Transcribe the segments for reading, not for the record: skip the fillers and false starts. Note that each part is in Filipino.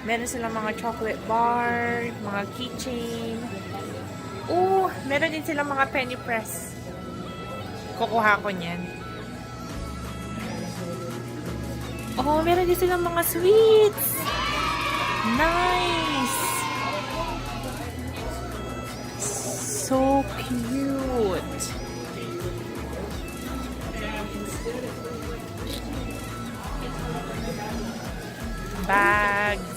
Meron silang mga chocolate bar, mga keychain. Meron din silang mga penny press. Kukuha ko niyan. Meron din silang mga sweets. Nice! So cute! Bags.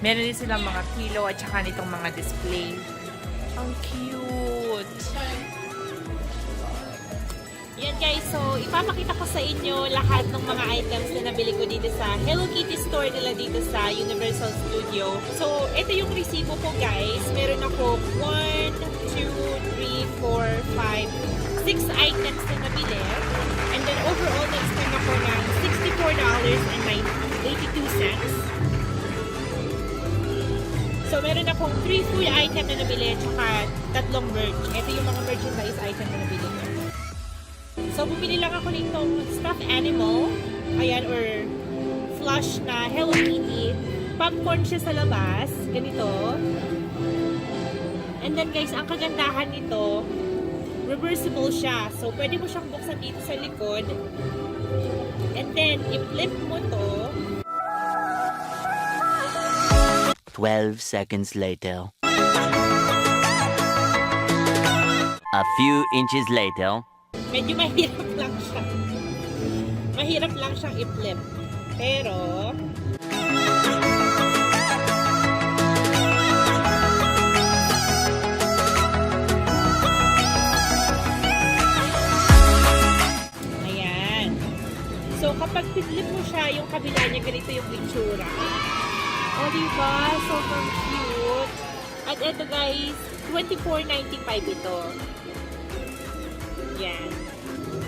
Meron din silang mga pillow at saka nitong mga display. Ang cute! Yan guys, so ipapakita ko sa inyo lahat ng mga items na nabili ko dito sa Hello Kitty store nila dito sa Universal Studio. So, ito yung resibo ko guys. Meron ako 1, 2, 3, 4, 5, 6 items na nabili. And then overall, nag-spend ako ng $64.82. So, meron akong 3 food item na nabili tsaka 3 merch. Ito yung mga merchandise item na nabili ko. So, bumili lang ako nitong stuffed animal. Ayan, or flush na Hello Kitty. Popcorn siya sa labas. Ganito. And then guys, ang kagandahan nito, reversible siya. So, pwede mo siyang buksan dito sa likod. And then, i-flip mo to. 12 seconds later. A few inches later. Medyo mahirap lang siya. Mahirap lang siyang i-flip. Pero, ayan. So, kapag flip mo siya, yung kabila niya, ganito yung itsura. O, diba? Sobrang cute. At eto guys, $24.95 ito. Yan.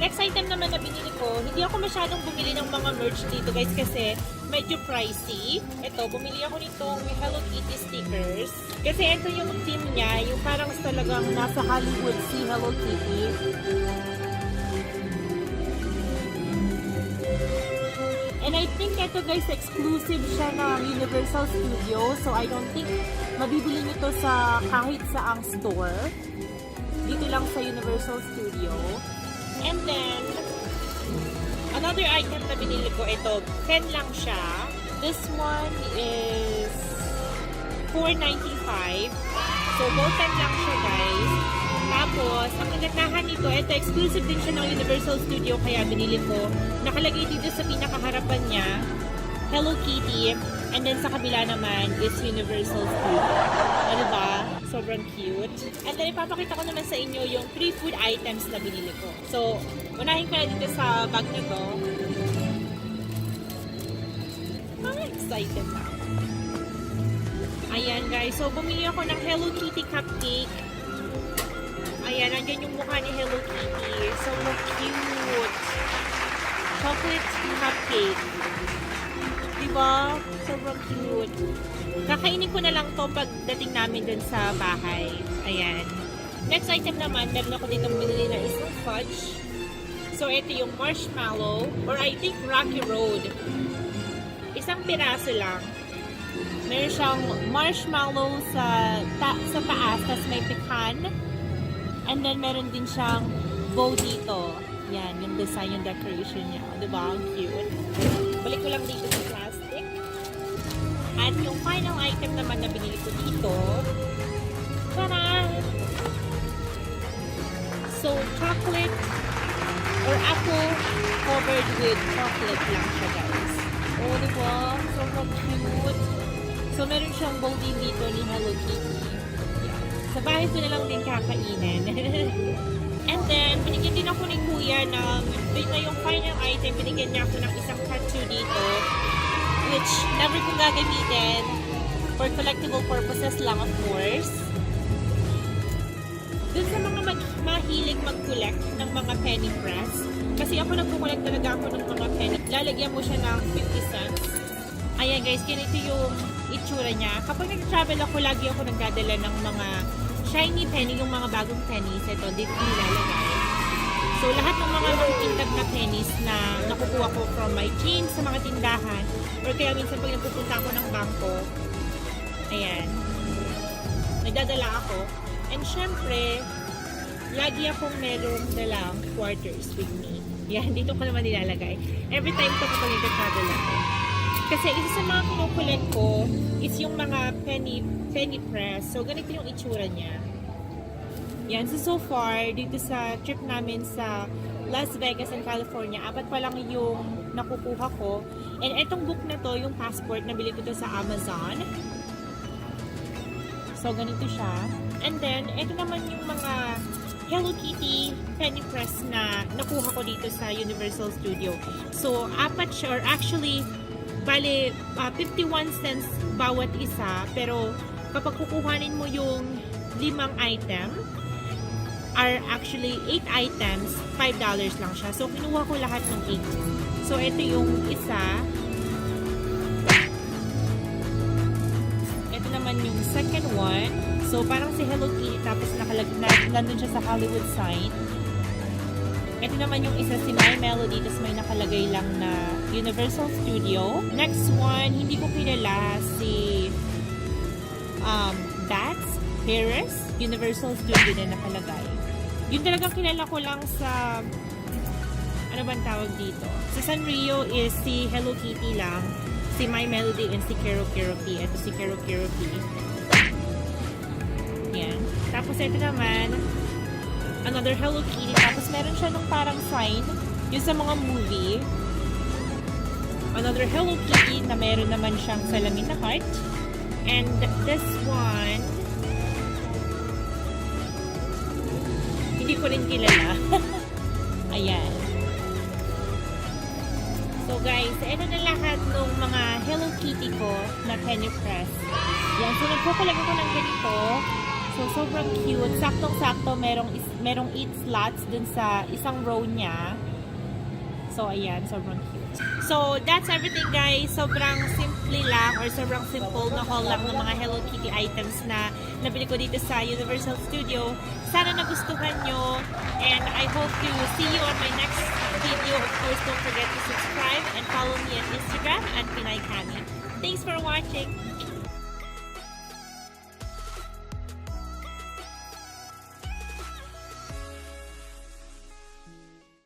Next item naman na binili ko, hindi ako masyadong bumili ng mga merch dito guys kasi medyo pricey. Ito, bumili ako nitong Hello Kitty stickers. Kasi ito yung theme niya, yung parang talagang nasa Hollywood si Hello Kitty. And I think ito guys, exclusive siya ng Universal Studio. So I don't think mabibili nyo to sa kahit saang store. Dito lang sa Universal Studio. And then, another item na binili ko, ito, pen lang siya. This one is $4.95. So, ball pen lang siya, guys. Tapos, ang kagandahan nito, ito, exclusive din siya ng Universal Studio, kaya binili ko. Nakalagay dito sa pinakaharapan niya, Hello Kitty. And then, sa kabila naman is Universal Studio. Ano ba? Sobrang cute. And then, ipapakita ko naman sa inyo yung 3 food items na binili ko. So, unahin ko na dito sa bag na to. Excited na. Ayan guys. So, bumili ako ng Hello Kitty cupcake. Ayan, nandyan yung mukha ni Hello Kitty. So cute. Chocolate cupcake. Diba? Sobrang cute. Kakainin ko na lang to pagdating namin dun sa bahay. Ayan. Next item naman, meron ako ditong binili na isang fudge. So, ito yung marshmallow, or I think Rocky Road. Isang piraso lang. Meron siyang marshmallow sa taas, tas may pecan. And then, meron din siyang bow dito. Yan, yung design, yung decoration niya. Diba? Ang cute. Balik ko lang dito sa plastic. At yung final item naman na binili ko dito. Tara! So, chocolate or apple covered with chocolate lang siya, guys. Oh, diba? Sobrang cute. So, meron siyang bow din dito ni Hello Kitty. Sa bahay ko na lang din kakainin. And then, binigyan din ako ni Kuya ng, na yung final item, binigyan niya ako ng isang tattoo dito, which never kong gagamitin, for collectible purposes lang, of course. Dun sa mga mahilig mag-collect ng mga penny press, kasi ako nagkukulit talaga ako ng mga penny, lalagyan mo siya ng 50 cents. Ayan guys, ganito yung itsura niya. Kapag nag-travel ako, lagi ako nagdadala ng mga shiny penny, yung mga bagong pennies, ito, dito nilalagay. So, lahat ng mga makikintab na pennies na nakukuha ko from my chain sa mga tindahan, or kaya minsan pag nagpupunta ako ng bangko, ayan, nagdadala ako. And syempre, lagi akong merong dalang quarters with me. Yan, dito ko naman nilalagay. Every time ko kapag nagtatravel ako. Kasi isa sa mga kinukulit ko is yung mga penny press. So, ganito yung itsura niya. Yan. So far, dito sa trip namin sa Las Vegas and California, 4 pa lang yung nakukuha ko. And itong book na to, yung passport, nabili ko to sa Amazon. So, ganito siya. And then, ito naman yung mga Hello Kitty penny press na nakuha ko dito sa Universal Studio. So, apat siya, or actually, bale, 51 cents bawat isa. Pero, kapag kukuhanin mo yung 5 item, are actually 8 items, $5 lang siya. So, kinuha ko lahat ng 8. So, ito yung isa. Ito naman yung second one. So, parang si Hello Kitty, tapos nandun siya sa Hollywood sign. Ito naman yung isa, si My Melody, tapos may nakalagay lang na Universal Studio. Next one, hindi ko kilala si Bats Paris, Universal Studio na nakalagay. Yun talagang kilala ko lang sa, ano bang tawag dito? Sa Sanrio is si Hello Kitty lang, si My Melody, and si Kero Kero P. Ito si Kero Kero P. Yan. Tapos ito naman, another Hello Kitty. Tapos meron siya nung parang sign, yung sa mga movie. Another Hello Kitty na meron naman siyang salamin na heart. And this one, hindi ko rin kilala. Ayan. So guys, ito na lahat ng mga Hello Kitty ko na penny press. Yan. So nagkukulag ako ng ganito. So, sobrang cute. Saktong-sakto, merong 8 slots dun sa isang row niya. So, ayan. Sobrang cute. So, that's everything, guys. Sobrang simple lang or sobrang simple na haul lang ng mga Hello Kitty items na nabili ko dito sa Universal Studio. Sana nagustuhan nyo. And I hope to see you on my next video. Of course, don't forget to subscribe and follow me on Instagram at Pinay Kami. Thanks for watching.